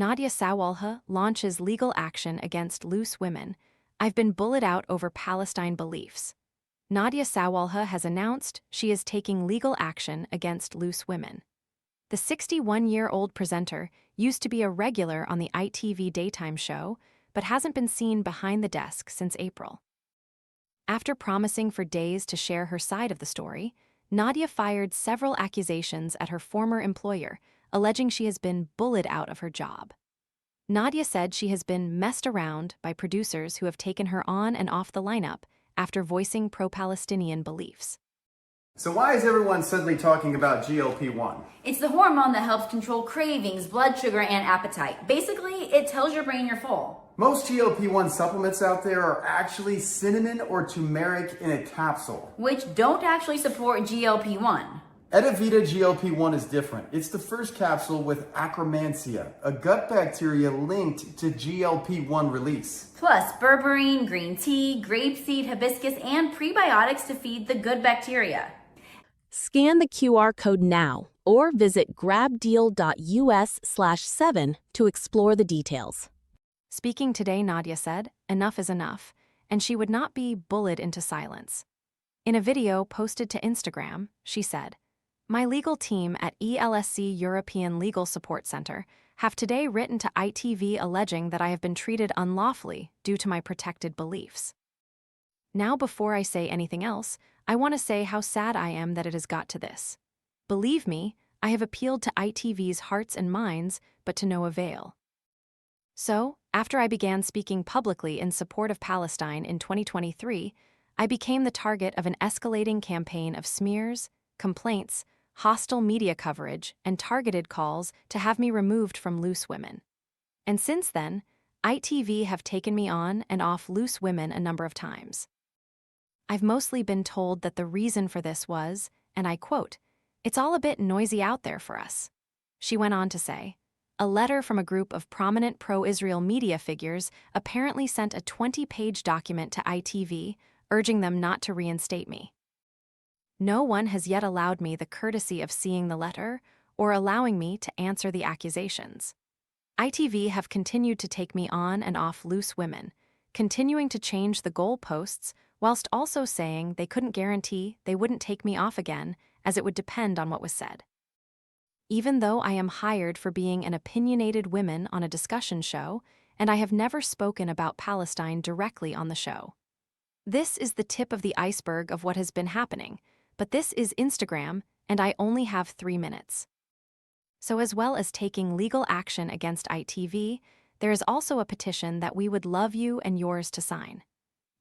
Nadia Sawalha launches legal action against loose women. I've been bullied out over Palestine beliefs. Nadia Sawalha has announced she is taking legal action against loose women. The 61-year-old presenter used to be a regular on the ITV daytime show, but hasn't been seen behind the desk since April. After promising for days to share her side of the story, Nadia fired several accusations at her former employer, alleging she has been bullied out of her job. Nadia said she has been messed around by producers who have taken her on and off the lineup after voicing pro-Palestinian beliefs. So why is everyone suddenly talking about GLP-1? It's the hormone that helps control cravings, blood sugar, and appetite. Basically, it tells your brain you're full. Most GLP-1 supplements out there are actually cinnamon or turmeric in a capsule, Which don't actually support GLP-1. Edavita GLP-1 is different. It's the first capsule with Akkermansia, a gut bacteria linked to GLP-1 release. Plus berberine, green tea, grapeseed, hibiscus, and prebiotics to feed the good bacteria. Scan the QR code now or visit grabdeal.us/7 to explore the details. Speaking today, Nadia said, "Enough is enough," and she would not be bullied into silence. In a video posted to Instagram, she said, "My legal team at ELSC European Legal Support Center have today written to ITV alleging that I have been treated unlawfully due to my protected beliefs. Now, before I say anything else, I want to say how sad I am that it has got to this. Believe me, I have appealed to ITV's hearts and minds, but to no avail." So, after I began speaking publicly in support of Palestine in 2023, I became the target of an escalating campaign of smears, complaints, hostile media coverage, and targeted calls to have me removed from Loose Women. And since then, ITV have taken me on and off Loose Women a number of times. I've mostly been told that the reason for this was, and I quote, "It's all a bit noisy out there for us." She went on to say, "A letter from a group of prominent pro-Israel media figures apparently sent a 20-page document to ITV urging them not to reinstate me. No one has yet allowed me the courtesy of seeing the letter or allowing me to answer the accusations. ITV have continued to take me on and off Loose Women, continuing to change the goalposts whilst also saying they couldn't guarantee they wouldn't take me off again, as it would depend on what was said. Even though I am hired for being an opinionated woman on a discussion show, and I have never spoken about Palestine directly on the show. This is the tip of the iceberg of what has been happening, but this is Instagram, and I only have 3 minutes. So as well as taking legal action against ITV, there is also a petition that we would love you and yours to sign.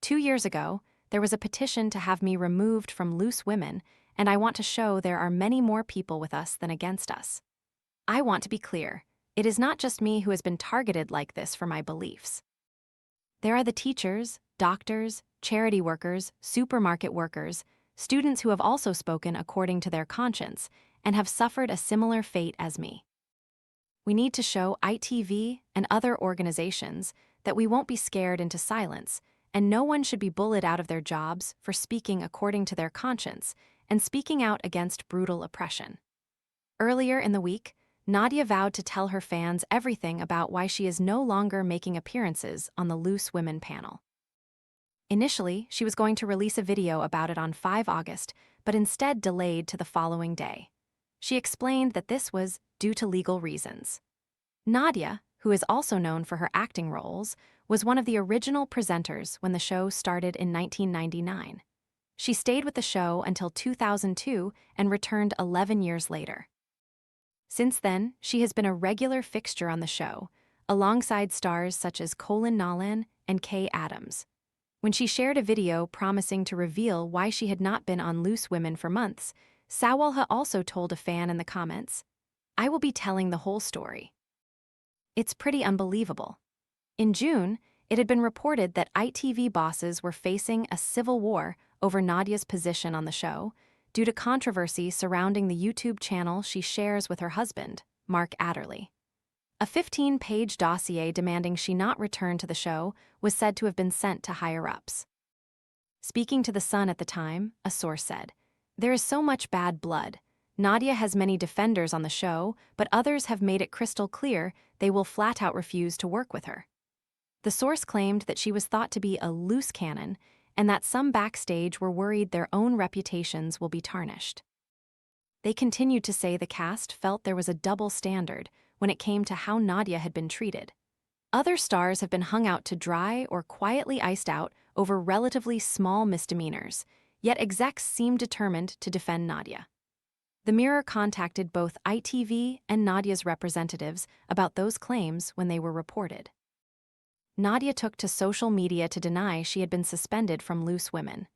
2 years ago, there was a petition to have me removed from Loose Women, and I want to show there are many more people with us than against us. I want to be clear, it is not just me who has been targeted like this for my beliefs. There are the teachers, doctors, charity workers, supermarket workers, students who have also spoken according to their conscience and have suffered a similar fate as me. We need to show ITV and other organizations that we won't be scared into silence, and no one should be bullied out of their jobs for speaking according to their conscience and speaking out against brutal oppression." Earlier in the week, Nadia vowed to tell her fans everything about why she is no longer making appearances on the Loose Women panel. Initially, she was going to release a video about it on 5 August, but instead delayed to the following day. She explained that this was due to legal reasons. Nadia, who is also known for her acting roles, was one of the original presenters when the show started in 1999. She stayed with the show until 2002 and returned 11 years later. Since then, she has been a regular fixture on the show, alongside stars such as Colin Nolan and Kay Adams. When she shared a video promising to reveal why she had not been on Loose Women for months, Sawalha also told a fan in the comments, "I will be telling the whole story." It's pretty unbelievable. In June, it had been reported that ITV bosses were facing a civil war over Nadia's position on the show due to controversy surrounding the YouTube channel she shares with her husband, Mark Adderley. A 15-page dossier demanding she not return to the show was said to have been sent to higher-ups. Speaking to The Sun at the time, a source said, "There is so much bad blood. Nadia has many defenders on the show, but others have made it crystal clear they will flat out refuse to work with her. The source claimed that she was thought to be a loose cannon and that some backstage were worried their own reputations will be tarnished. They continued to say the cast felt there was a double standard when it came to how Nadia had been treated. Other stars have been hung out to dry or quietly iced out over relatively small misdemeanors, yet execs seem determined to defend Nadia. The Mirror contacted both ITV and Nadia's representatives about those claims when they were reported. Nadia took to social media to deny she had been suspended from Loose Women.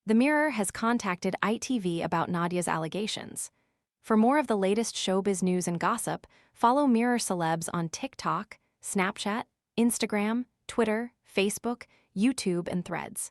The Mirror has contacted ITV about Nadia's allegations. For more of the latest showbiz news and gossip, follow Mirror celebs on TikTok, Snapchat, Instagram, Twitter, Facebook, YouTube, and Threads.